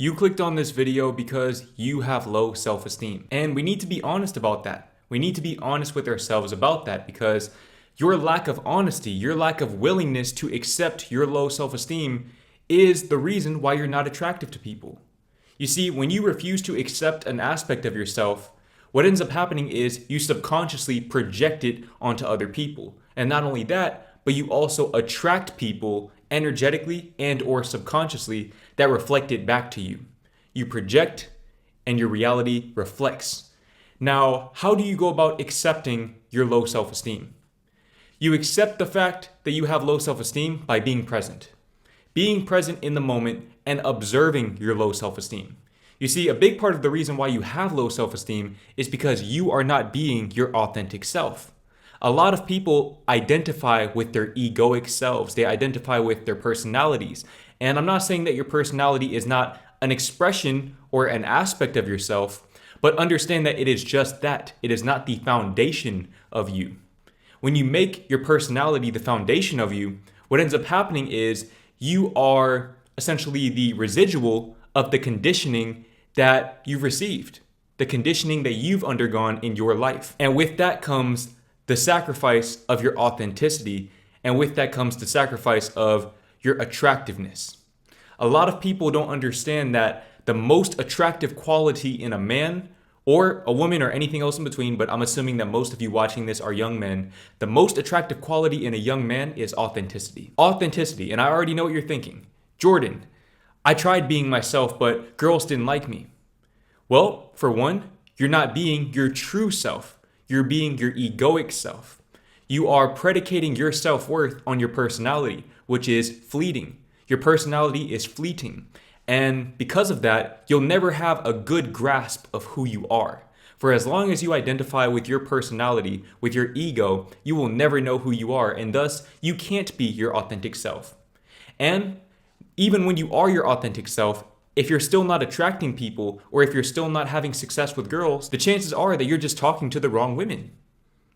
You clicked on this video because you have low self-esteem. And we need to be honest about that. We need to be honest with ourselves about that because your lack of honesty, your lack of willingness to accept your low self-esteem is the reason why you're not attractive to people. You see, when you refuse to accept an aspect of yourself, what ends up happening is you subconsciously project it onto other people. And not only that, but you also attract people energetically and or subconsciously that reflect it back to you. You project and your reality reflects. Now, how do you go about accepting your low self-esteem? You accept the fact that you have low self-esteem by being present. Being present in the moment and observing your low self-esteem. You see, a big part of the reason why you have low self-esteem is because you are not being your authentic self. A lot of people identify with their egoic selves. They identify with their personalities. And I'm not saying that your personality is not an expression or an aspect of yourself, but understand that it is just that. It is not the foundation of you. When you make your personality the foundation of you, what ends up happening is you are essentially the residual of the conditioning that you've received, the conditioning that you've undergone in your life. And with that comes the sacrifice of your authenticity, and with that comes the sacrifice of your attractiveness. A lot of people don't understand that the most attractive quality in a man or a woman or anything else in between, but I'm assuming that most of you watching this are young men. The most attractive quality in a young man is authenticity. Authenticity, and I already know what you're thinking. Jordan, I tried being myself, but girls didn't like me. Well, for one, you're not being your true self. You're being your egoic self. You are predicating your self-worth on your personality, which is fleeting. Your personality is fleeting. And because of that, you'll never have a good grasp of who you are. For as long as you identify with your personality, with your ego, you will never know who you are, and thus you can't be your authentic self. And even when you are your authentic self, if you're still not attracting people, or if you're still not having success with girls, the chances are that you're just talking to the wrong women.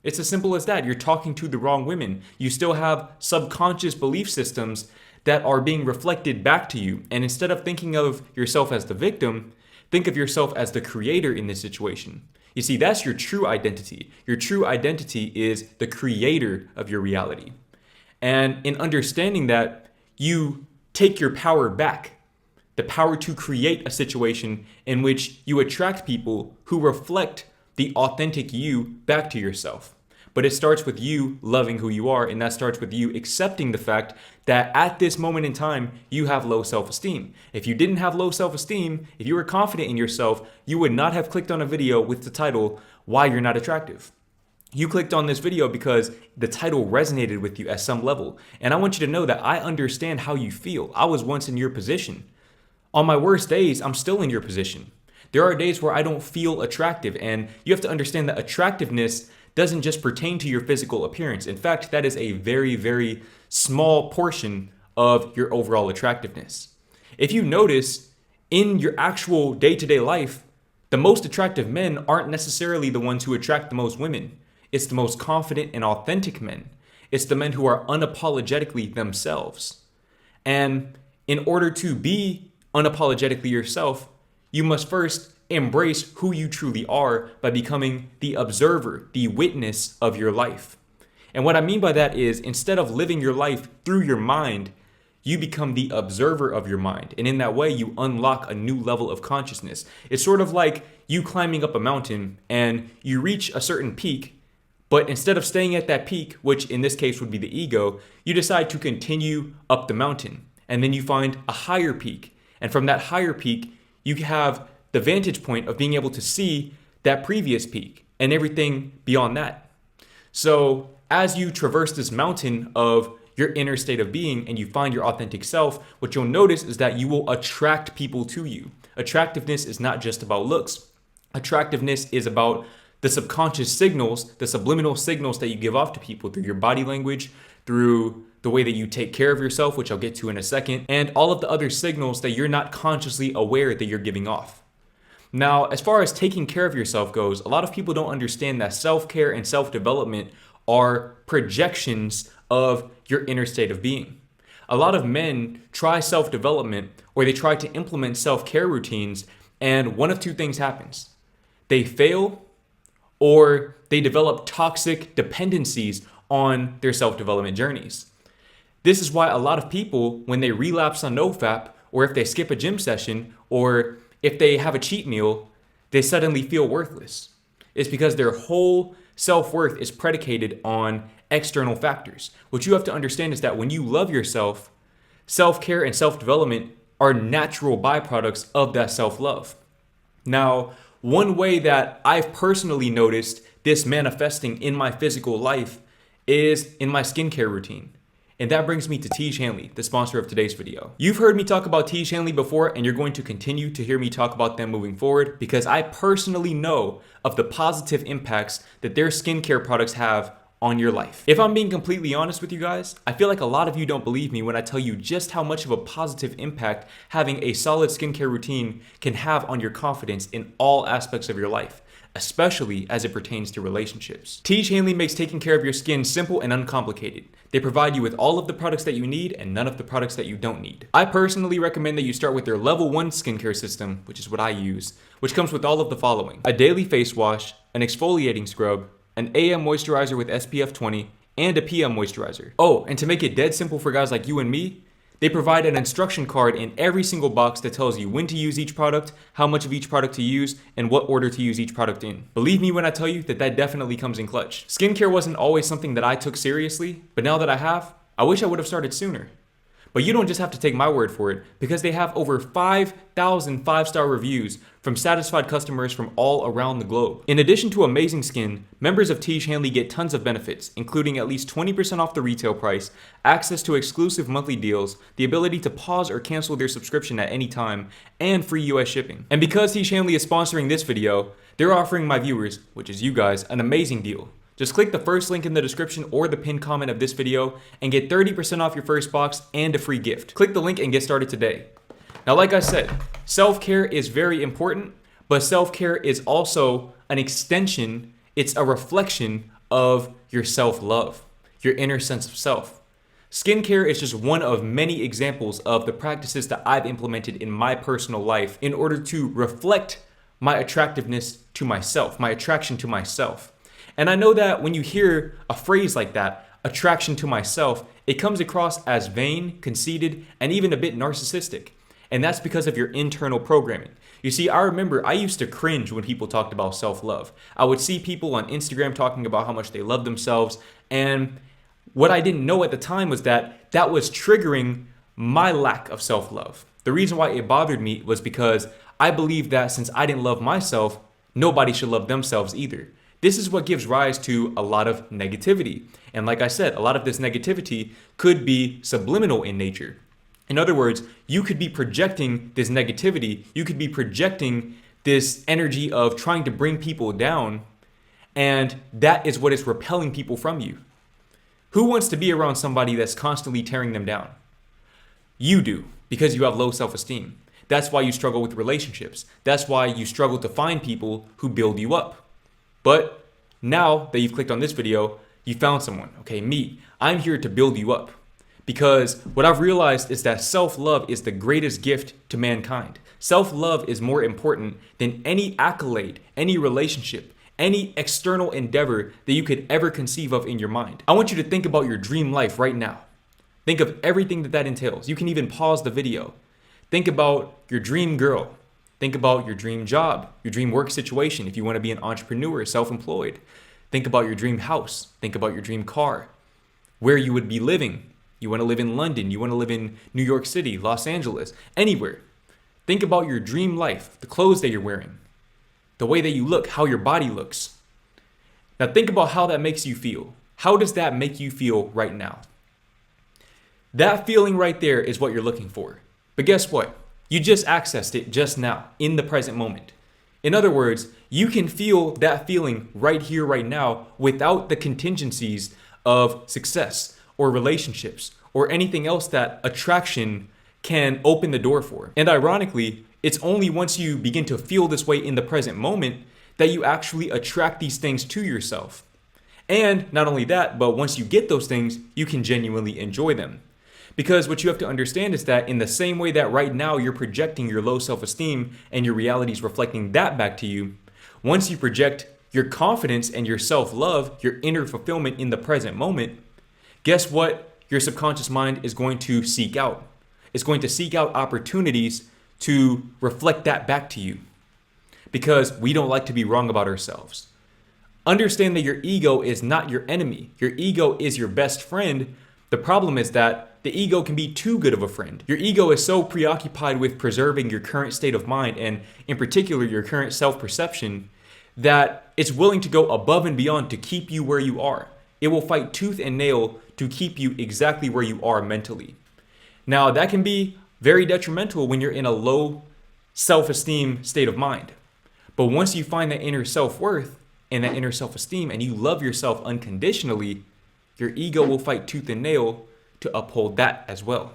It's as simple as that. You're talking to the wrong women. You still have subconscious belief systems that are being reflected back to you. And instead of thinking of yourself as the victim, think of yourself as the creator in this situation. You see, that's your true identity. Your true identity is the creator of your reality. And in understanding that, you take your power back. The power to create a situation in which you attract people who reflect the authentic you back to yourself. But it starts with you loving who you are, and that starts with you accepting the fact that at this moment in time, you have low self-esteem. If you didn't have low self-esteem, if you were confident in yourself, you would not have clicked on a video with the title, Why You're Not Attractive. You clicked on this video because the title resonated with you at some level. And I want you to know that I understand how you feel. I was once in your position. On my worst days, I'm still in your position. There are days where I don't feel attractive, and you have to understand that attractiveness doesn't just pertain to your physical appearance. In fact, that is a very, very small portion of your overall attractiveness. If you notice, in your actual day-to-day life, the most attractive men aren't necessarily the ones who attract the most women. It's the most confident and authentic men. It's the men who are unapologetically themselves. And in order to be unapologetically yourself, you must first embrace who you truly are by becoming the observer, the witness of your life. And what I mean by that is, instead of living your life through your mind, you become the observer of your mind. And in that way, you unlock a new level of consciousness. It's sort of like you climbing up a mountain and you reach a certain peak, but instead of staying at that peak, which in this case would be the ego, you decide to continue up the mountain. And then you find a higher peak. And from that higher peak, you have the vantage point of being able to see that previous peak and everything beyond that. So as you traverse this mountain of your inner state of being and you find your authentic self, what you'll notice is that you will attract people to you. Attractiveness is not just about looks. Attractiveness is about the subconscious signals, the subliminal signals that you give off to people through your body language, through the way that you take care of yourself, which I'll get to in a second, and all of the other signals that you're not consciously aware that you're giving off. Now, as far as taking care of yourself goes, a lot of people don't understand that self-care and self-development are projections of your inner state of being. A lot of men try self-development or they try to implement self-care routines, and one of two things happens. They fail or they develop toxic dependencies on their self-development journeys. This is why a lot of people, when they relapse on NoFap, or if they skip a gym session, or if they have a cheat meal, they suddenly feel worthless. It's because their whole self-worth is predicated on external factors. What you have to understand is that when you love yourself, self-care and self-development are natural byproducts of that self-love. Now, one way that I've personally noticed this manifesting in my physical life is in my skincare routine. And that brings me to Tiege Hanley, the sponsor of today's video. You've heard me talk about Tiege Hanley before, and you're going to continue to hear me talk about them moving forward because I personally know of the positive impacts that their skincare products have on your life. If I'm being completely honest with you guys, I feel like a lot of you don't believe me when I tell you just how much of a positive impact having a solid skincare routine can have on your confidence in all aspects of your life, especially as it pertains to relationships. Tiege Hanley makes taking care of your skin simple and uncomplicated. They provide you with all of the products that you need and none of the products that you don't need. I personally recommend that you start with their level 1 skincare system, which is what I use, which comes with all of the following: a daily face wash, an exfoliating scrub, an AM moisturizer with SPF 20, and a PM moisturizer. Oh, and to make it dead simple for guys like you and me, they provide an instruction card in every single box that tells you when to use each product, how much of each product to use, and what order to use each product in. Believe me when I tell you that that definitely comes in clutch. Skincare wasn't always something that I took seriously, but now that I have, I wish I would have started sooner. But you don't just have to take my word for it, because they have over 5,000 5-star reviews from satisfied customers from all around the globe. In addition to amazing skin, members of Tiege Hanley get tons of benefits, including at least 20% off the retail price, access to exclusive monthly deals, the ability to pause or cancel their subscription at any time, and free US shipping. And because Tiege Hanley is sponsoring this video, they're offering my viewers, which is you guys, an amazing deal. Just click the first link in the description or the pinned comment of this video and get 30% off your first box and a free gift. Click the link and get started today. Now, like I said, self-care is very important, but self-care is also an extension, it's a reflection of your self-love, your inner sense of self. Skincare is just one of many examples of the practices that I've implemented in my personal life in order to reflect my attractiveness to myself, my attraction to myself. And I know that when you hear a phrase like that, attraction to myself, it comes across as vain, conceited, and even a bit narcissistic. And that's because of your internal programming. You see, I remember I used to cringe when people talked about self-love. I would see people on Instagram talking about how much they love themselves, and what I didn't know at the time was that that was triggering my lack of self-love. The reason why it bothered me was because I believed that since I didn't love myself, nobody should love themselves either. This is what gives rise to a lot of negativity. And like I said, a lot of this negativity could be subliminal in nature. In other words, you could be projecting this negativity, you could be projecting this energy of trying to bring people down, and that is what is repelling people from you. Who wants to be around somebody that's constantly tearing them down? You do, because you have low self-esteem. That's why you struggle with relationships. That's why you struggle to find people who build you up. But now that you've clicked on this video, you found someone, okay, me. I'm here to build you up. Because what I've realized is that self-love is the greatest gift to mankind. Self-love is more important than any accolade, any relationship, any external endeavor that you could ever conceive of in your mind. I want you to think about your dream life right now. Think of everything that entails. You can even pause the video. Think about your dream girl. Think about your dream job, your dream work situation if you want to be an entrepreneur, self-employed. Think about your dream house. Think about your dream car. Where you would be living. You want to live in London. You want to live in New York City, Los Angeles, anywhere. Think about your dream life, the clothes that you're wearing, the way that you look, how your body looks. Now think about how that makes you feel. How does that make you feel right now? That feeling right there is what you're looking for. But guess what? You just accessed it just now, in the present moment. In other words, you can feel that feeling right here, right now, without the contingencies of success or relationships or anything else that attraction can open the door for. And ironically, it's only once you begin to feel this way in the present moment that you actually attract these things to yourself. And not only that, but once you get those things, you can genuinely enjoy them. Because what you have to understand is that in the same way that right now you're projecting your low self-esteem and your reality is reflecting that back to you, once you project your confidence and your self-love, your inner fulfillment in the present moment, guess what your subconscious mind is going to seek out? It's going to seek out opportunities to reflect that back to you, because we don't like to be wrong about ourselves. Understand that your ego is not your enemy. Your ego is your best friend. The problem is that the ego can be too good of a friend. Your ego is so preoccupied with preserving your current state of mind, and in particular your current self-perception, that it's willing to go above and beyond to keep you where you are. It will fight tooth and nail to keep you exactly where you are mentally. Now, that can be very detrimental when you're in a low self-esteem state of mind. But once you find that inner self-worth and that inner self-esteem and you love yourself unconditionally, your ego will fight tooth and nail to uphold that as well.